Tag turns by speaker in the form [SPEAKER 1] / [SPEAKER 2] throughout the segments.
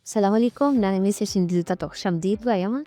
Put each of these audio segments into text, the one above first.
[SPEAKER 1] السلام عليكم. أنا ميسج دي تطخشم دي بقى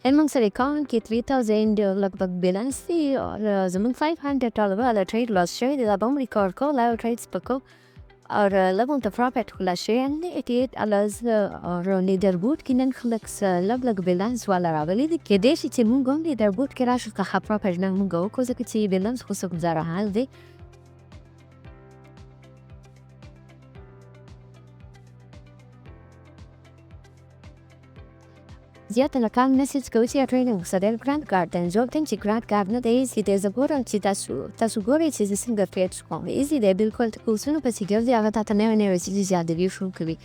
[SPEAKER 1] المهم سريكان كي 3000 लगभग बैलेंस थी और ज़मीन $500 वाला ट्रेड लॉस शेयर दिला बम रिकॉर्ड को लाओ ट्रेड्स पको और लबों तो प्रॉफिट खुला शेयर ने इतियत अलज़ और लीडर बूट किनन खलक्स लग बैलेंस वाला रावली दी كديش يتمون قوم लीडर बूट كراش كخا प्रॉफिट ना मुंगो कोज़ كتي बैलेंस خصوص زارا حال دي زيادة كان مسج كوتي training صدر grant card and job تنشي grant card ना ده إذا زبورة تي تاسو غوري تي زسنجر فيت شكون إذا ده بالكل تكوسونه بس يجوزي على تاتناو نيرسيتي زيادة بيشون كبي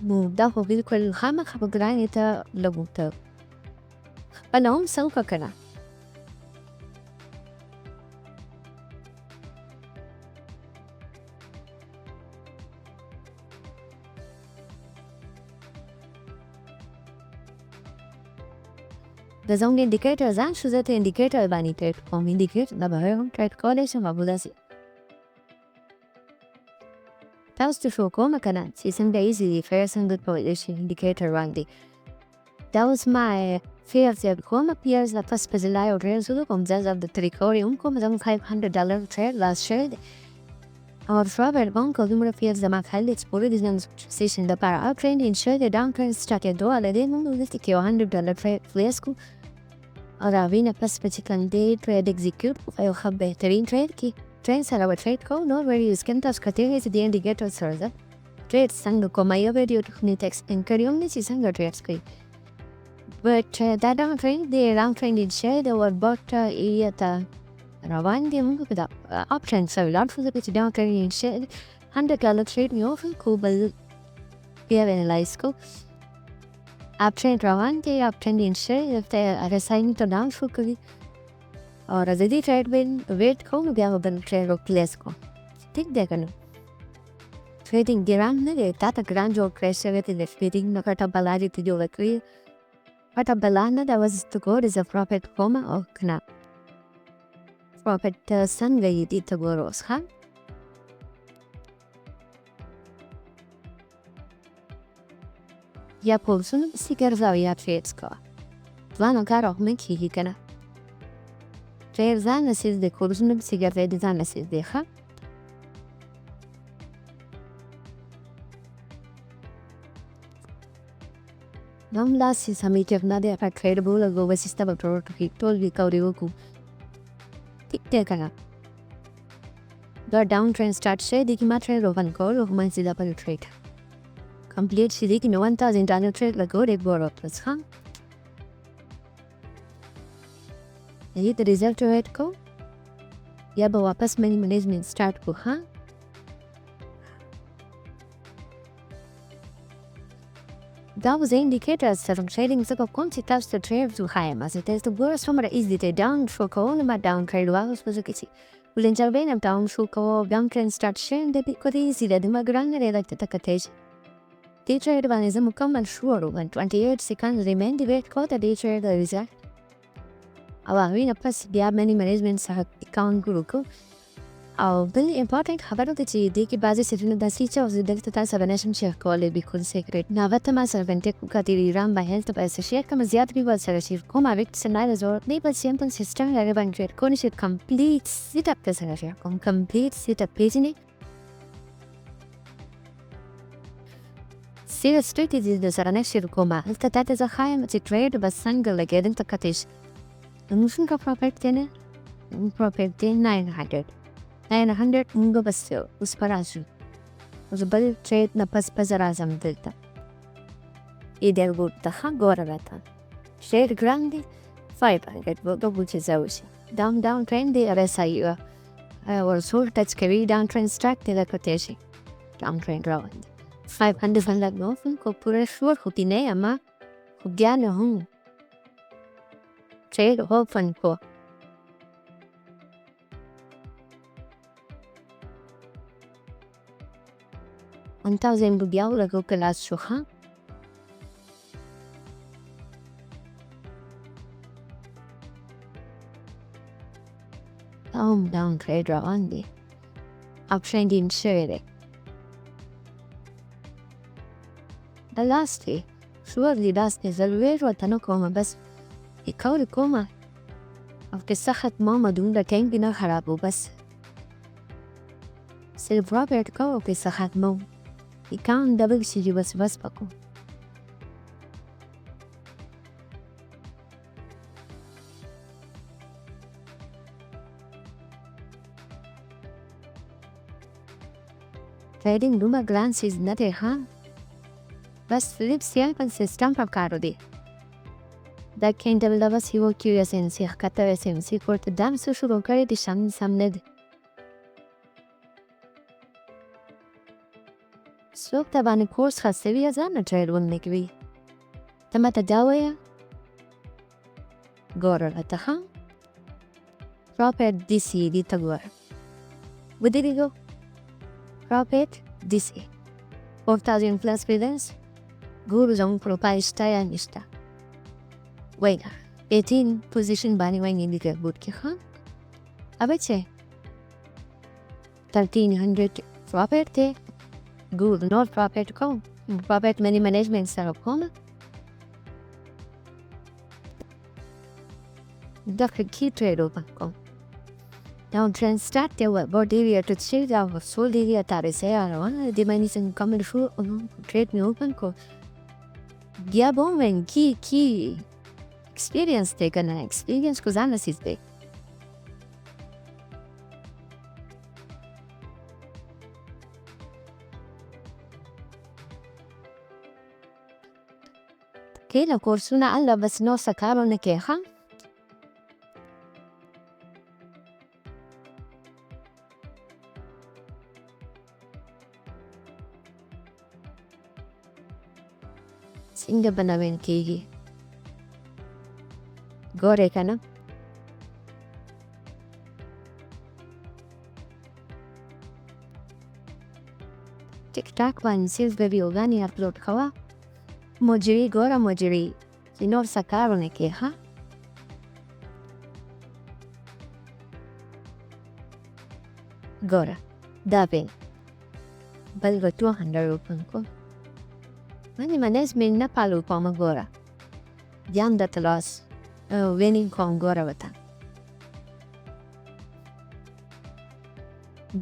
[SPEAKER 1] ده هو بالكل خامة خبر جراني تا لبوتا بنام سوكا كنا ده زون indicator زان شو ذات indicator باني تريد قوم indicator نبهرهم تريد كوليش ومبولاسي تاوس تشوكو مكانا سيسم ده easy فرسن good polish indicator راندي that was my fear زي بكوما peers لا بس بزلاي وريزولو كم زازا بتريكوري أمكم زم $500 trade last trade our travel bank numero fears زما خلي explore this station ده para uptrend ensure the downtrend started do على دين منو نستكيو $100 trade فليسكو أراوينا بس بتكن day trade execute وفايو خب بهترين trade كي trade سلاوة trade كو no very skintas categories the indicator server trade سانغو كوما يبديو Quotex انكريوم نسي سانغو trade سكي but that downtrend the downtrend ensure the were bought area تا روان دي ممكن كده uptrend so large for the bit downtrend ensure $100 trade ميوفن كوبل فيها analyze كو uptrend روان دي uptrend ensure if they are assigned to down for كذي और ज़دي trade بين weight كو نبيعه بين trade رو place كو ठीक ده كنو trading جرام نجى تاتا جرام جو crash شوية تدي trading نكرت بلاجي تجو لكري كرت بلانا ده was to go is a profit كوما أو كنا profit سن غير دي تجوروس خا يا بولسون سيكر زاوية trades كا وانا كارو من كي كنا trade زان نسيز دي كورسون بسيكر trade زان نسيز دي خا نام لاسي سامي تفنا دي أكا trade بولا جو بسيستا بطور تكي تول بي كوري وكو ठीक है करा the downtrend start से देखी मैं trade open कर और मैं सीधा पर trade complete सीधी की 1000 डालर trade लगो एक बार plus हाँ यही तो result rate को या वापस मेरी management start को हाँ that was indicators from trading so कौन सी टाइप्स से trade जो है मासे test worst from easy to down for कौन ما down trade वाला उसमें किसी ولين بين down for कौन down trend start share ده بيكون easy ده ما grande ده لك تتكتج day trade वाले إذا مكمل شهور وان 28 seconds remain debate كود day trade result أواهين بس بيا many management سه account group أو بال important خبره تجي دي كي بعض سيرنا داسيتش أو زيادة تتا سبناشم شيء كله بيكون secret نافت ما سرفنتك كاتيري رام بهالت بس شيء كم زيادة بيبغى سرشيف كم عبيت سنايل زور ليه بس يمكن system غير بانكير كوني شيء complete setup تسرشيف كم complete setup بيجني سير strategies دسرنا شيء كوما هل تتا زخايم تتريد بس سنجل لقيت انت كاتيش المشون كproperty نه property 900 mungo basso usparasu uzbal trade na paspazarazam delta idel gutta agora rata share grande 500 voto buche zaushi down trend de RSI or soul touch carry down trend track de la quotation down trend round 500 van la nofen ko pure sure hutine ama hugyana hum trade open ko 1000 rupiah لگو کلاس شو ها down trade روان دی uptrend in share لastly surely lastly ضروري وتنو كوما بس يكوري كوما أو كسخت ماما دون دا كين بنا خرابو بس سير روبرت كو كسخت مو يكان دبل شيجي بس بكو trading luma glances nate ha bas Philip siya pan system pa karo di da kain develop si wo curious en si kata sem si kort dam su shuru kare di samne سوق طبعا الكورس خاصة بيا زانا trade والنكبي تم تداوية غورر أتخا رابط دي سي دي تغور وديريغو رابط دي سي 4000 plus freelance guru zong profile style nista wega 18 position bani wang indicate boot ki kha abeche 1300 profit te guru not profit ko profit many management sarap kona Dr. Key trade open ko downtrend start te wa body area to change our soul area tare se ara the money is coming through trade me open ko dia bon when key experience taken an experience ko zana sis de kila kursuna alla bas no sakaro ne keha singa banawin kigi gore kana TikTok one sales video gani upload kawa mojiri gora mojiri sinor sakaro ne keha gora dabe balgo 200 rupan ko Mani management na palu pa magora. Diyan da talos winning kong gora wata.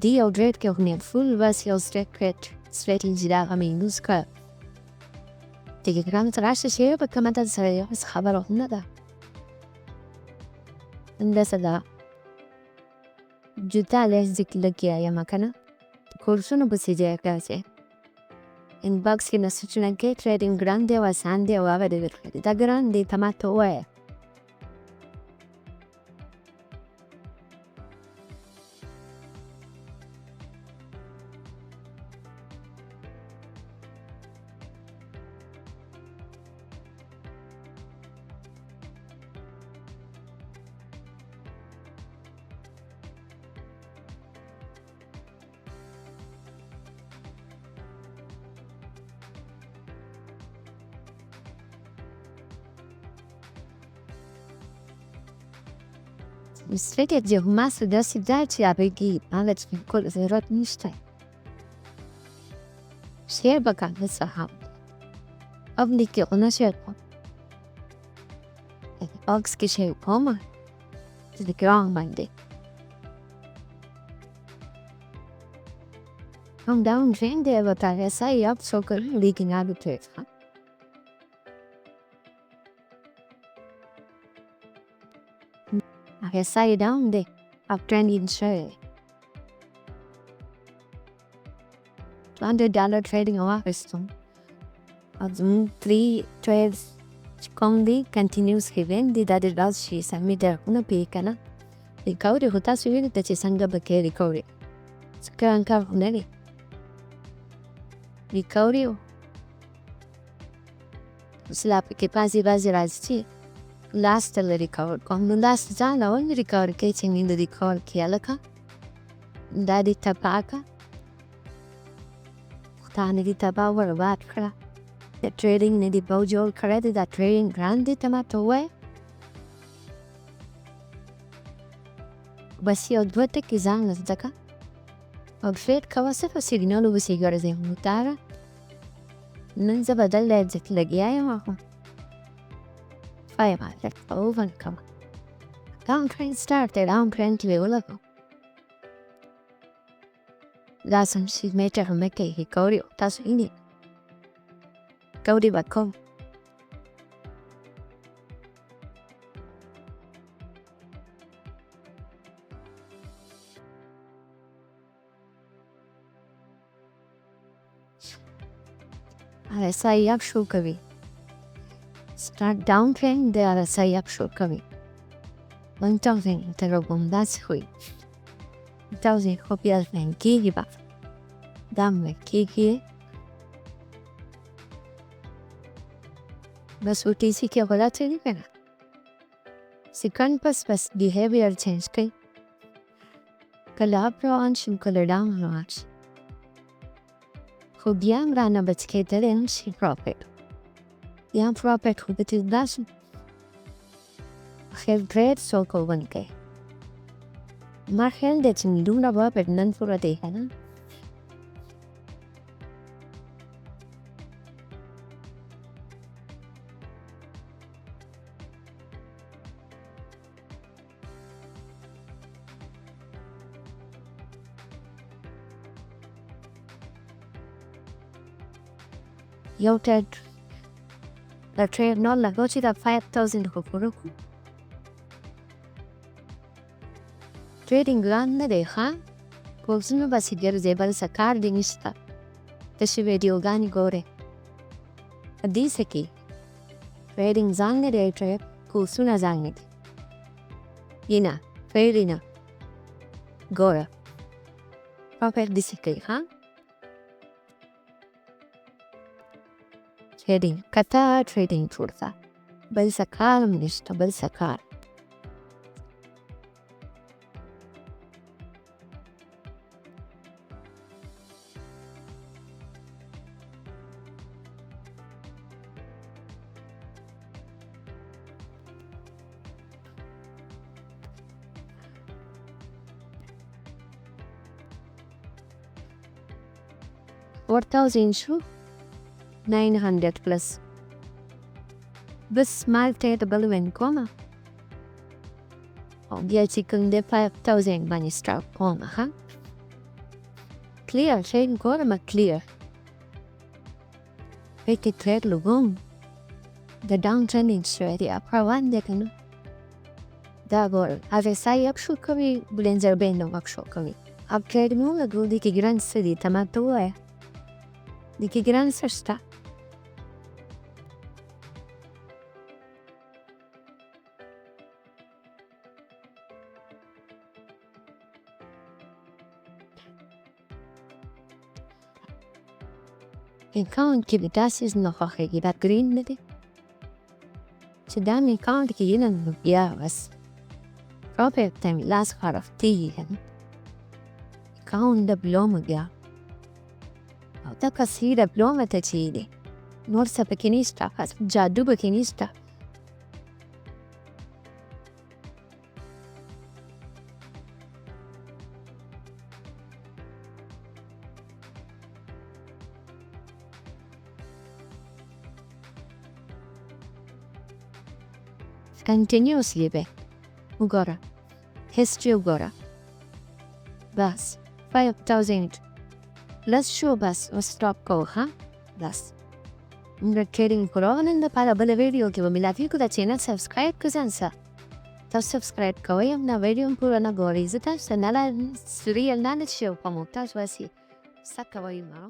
[SPEAKER 1] Di odred ke hune full version strategy da kami nuska. Tigi gram tarasha share ba kamata saraya is khabar huna da. Anda sada juta les dikla kiya ya makana. Kursuno busije kase. Inbox ki nasıçınan ke trading grande ve sande ve avede bir da grande tamato ve strategy masu da si dace a bigi alat kul zerot nishta share bakan sahab abni ki ona share ko box ki share koma the ground bande come down trend de avatar sai up so kar leaking out to it I say down there uptrend in share $200 trading office azum 3 trades commonly continues given the that does she submitted una pekana recovery hota suvi the sanga bake recovery skan ka hunani recovery slap ke pasi bazi rasti last the recover come last jana only recover catching in the recover kialaka daddy tapaka tani di tabawa wat kra the trading ne di bojol credit that trading grande tamato we basi odvote kizan las daka obfet kawasa fa signal ubu sigara ze mutara ننزل بدل تلاقيها معهم فايمة أوفن كمان down train started down train تلقوا لازم شيء ما تعمل كي كوري تاسيني كوري بكم على سايب شو كبي start down train ده على سايب شو كبي من تاوزين تربون داس خوي تاوزين خبيز من كي با دام كي بس وتيسي क्या बोला चली करना second बस behavior change कई कलाब रांच कलडाम रांच खुदियाम राना बच के दरें शी profit यहाँ profit खुद तिल्दास خير great so कोवन के मार खेल दे चिन दूना बाप नन पूरा देखा ना Yoted the trade not la go da 5,000 ko furuku trading lan ne dekha kolsunu basidir zebal sakar dinista tashi video gani gore adise ki trading zanne de trade kolsuna zanne yina trading gore profit disike ha trading kata trading turta bal sakar minista bal sakar $4,000 900 plus بس ما تعتبر من كوما dia chicken de 5,000 bani strap koma ha clear chain kora ma clear peki trade lugum the downtrending strategy aprawan de kanu da gor ave sai up shu kami blenzer bendo up shu kami up trade mu la gudi ki gran sedi tamato hai di ki gran sesta كان كده داسيز نخاخي كده green ندي شدامي كان كده ينن يا بس رابع تامي لاس خرف تيجي هن كان ده بلوم يا أو تكسير بلوم تجيلي نورسا بكنيستا بس جادو بكنيستا continuously be ugora history ugora bas 5,000 let's show bas was stop ko ha bas mra trading corona da para bala video ke mila fi ko da channel subscribe kuzansa ta subscribe ko yam na video pura na gori zata sanala serial na show pamuta wasi sakawai ma